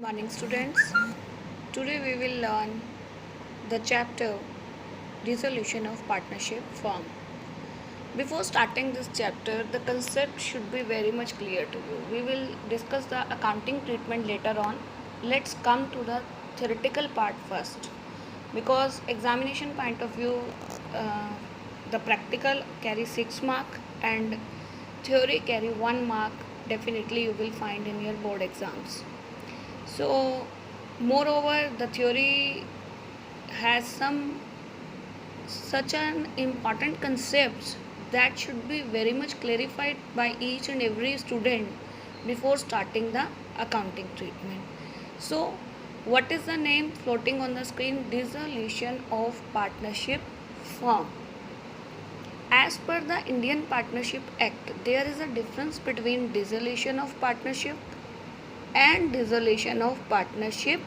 Morning students. Today we will learn the chapter Dissolution of Partnership Firm. Before starting this chapter, the concept should be very much clear to you. We will discuss the accounting treatment later on. Let's come to the theoretical part first. Because examination point of view, uh, the practical carry 6 mark and theory carry 1 mark. Definitely you will find in your board exams. So, moreover, the theory has some such an important concepts that should be very much clarified by each and every student before starting the accounting treatment. So, what is the name floating on the screen? Dissolution of partnership firm. As per the Indian Partnership Act, there is a difference between dissolution of partnership and dissolution of partnership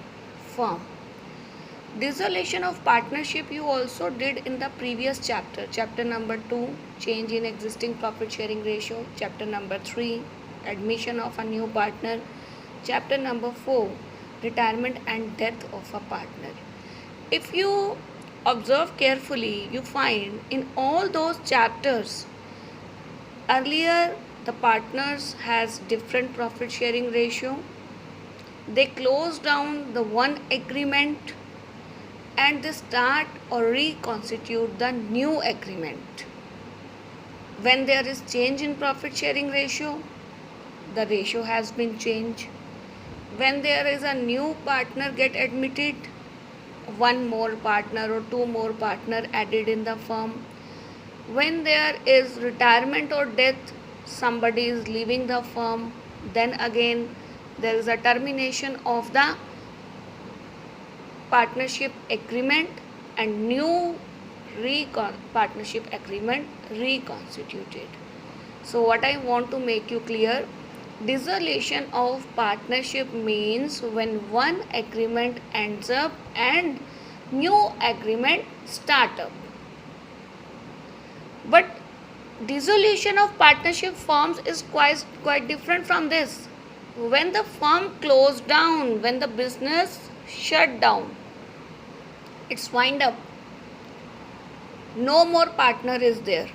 firm. Dissolution of partnership you also did in the previous chapter number 2, change in existing profit sharing ratio, chapter number 3, admission of a new partner, chapter number 4, retirement and death of a partner. If you observe carefully, you find in all those chapters earlier the partners has different profit sharing ratio. They close down the one agreement and they start or reconstitute the new agreement. When there is change in profit sharing ratio, the ratio has been changed. When there is a new partner get admitted, one more partner or two more partner added in the firm. When there is retirement or death, somebody is leaving the firm, then again there is a termination of the partnership agreement and new partnership agreement reconstituted. So what I want to make you clear, dissolution of partnership means when one agreement ends up and new agreement start up. But dissolution of partnership firms is quite different from this. When the firm closed down, when the business shut down, it's wind up. No more partner is there.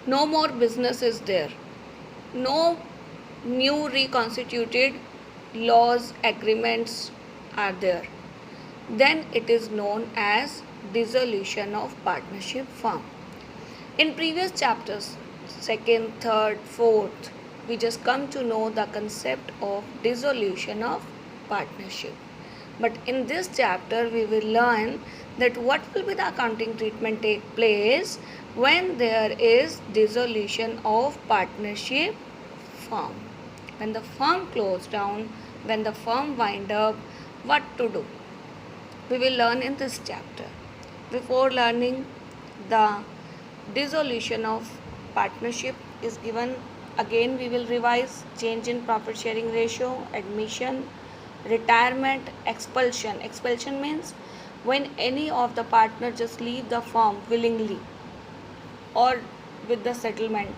No more business is there. No new reconstituted laws, agreements are there. Then it is known as dissolution of partnership firm. In previous chapters, second, third, fourth, we just come to know the concept of dissolution of partnership. But in this chapter, we will learn that what will be the accounting treatment take place when there is dissolution of partnership firm. When the firm closed down, when the firm wind up, what to do? We will learn in this chapter. Before learning the dissolution of partnership is given, again we will revise change in profit sharing ratio, admission, retirement, expulsion. Expulsion means when any of the partner just leave the firm willingly or with the settlement.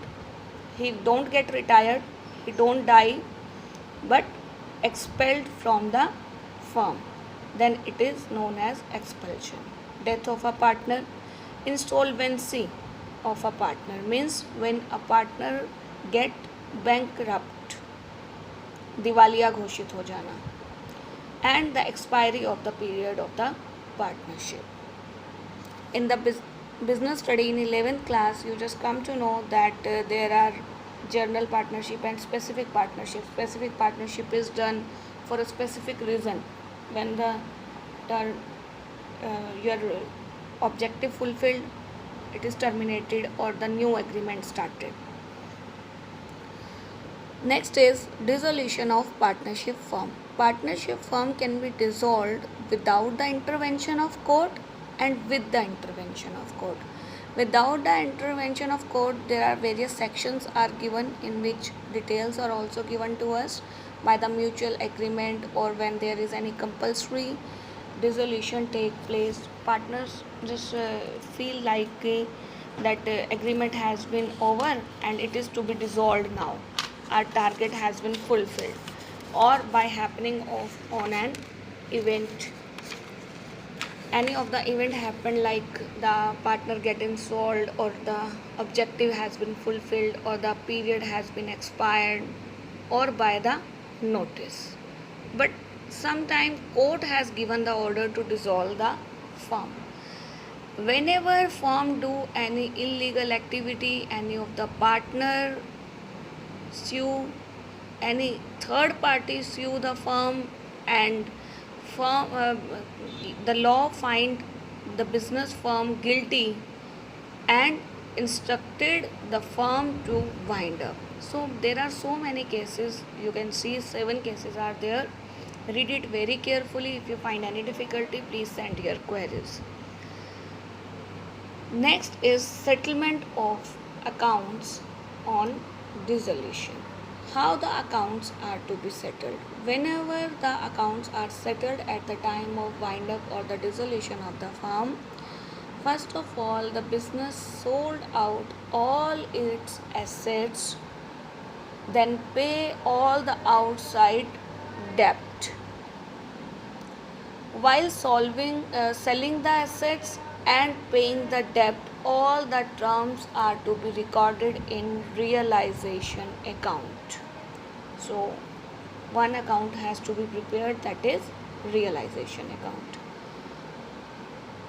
He don't get retired, he don't die, but expelled from the firm. Then it is known as expulsion. Death of a partner, insolvency of a partner means when a partner get bankrupt, दिवालिया घोषित हो जाना, and the expiry of the period of the partnership. In the business study in 11th class, you just come to know that there are general partnership and specific partnership. Specific partnership is done for a specific reason. When the your objective fulfilled, it is terminated or the new agreement started. Next is dissolution of partnership firm. Partnership firm can be dissolved without the intervention of court and with the intervention of court. Without the intervention of court, there are various sections are given in which details are also given to us by the mutual agreement or when there is any compulsory dissolution take place. Partners just feel like that agreement has been over and it is to be dissolved now. Our target has been fulfilled. or by happening of on an event. Any of the event happened, like the partner getting sold, or the objective has been fulfilled, or the period has been expired, or by the notice. But sometime court has given the order to dissolve the firm. Whenever firm do any illegal activity, any of the partner sue, any third party sue the firm, and firm the law find the business firm guilty and instructed the firm to wind up. So there are so many cases, you can see 7 cases are there. Read it very carefully. If you find any difficulty, please send your queries. Next is settlement of accounts on dissolution. How the accounts are to be settled. Whenever the accounts are settled at the time of wind up or the dissolution of the firm, first of all, the business sold out all its assets, then pay all the outside debt. While selling the assets and paying the debt, all the terms are to be recorded in realization account. So one account has to be prepared, that is realization account.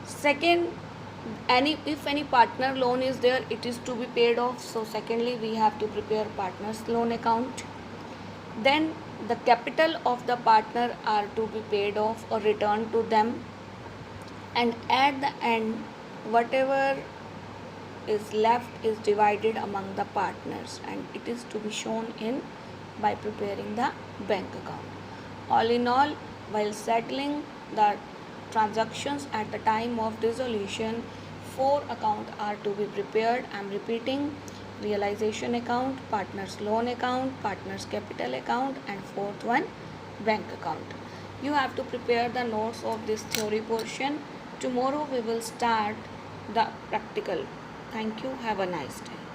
Second, if any partner loan is there, it is to be paid off. So secondly, we have to prepare partner's loan account. Then the capital of the partner are to be paid off or returned to them, and at the end whatever is left is divided among the partners, and it is to be shown in by preparing the bank account. All in all, while settling the transactions at the time of dissolution, 4 accounts are to be prepared. I am repeating: realization account, partner's loan account, partner's capital account, and fourth one, bank account. You have to prepare the notes of this theory portion. Tomorrow we will start the practical. Thank you. Have a nice day.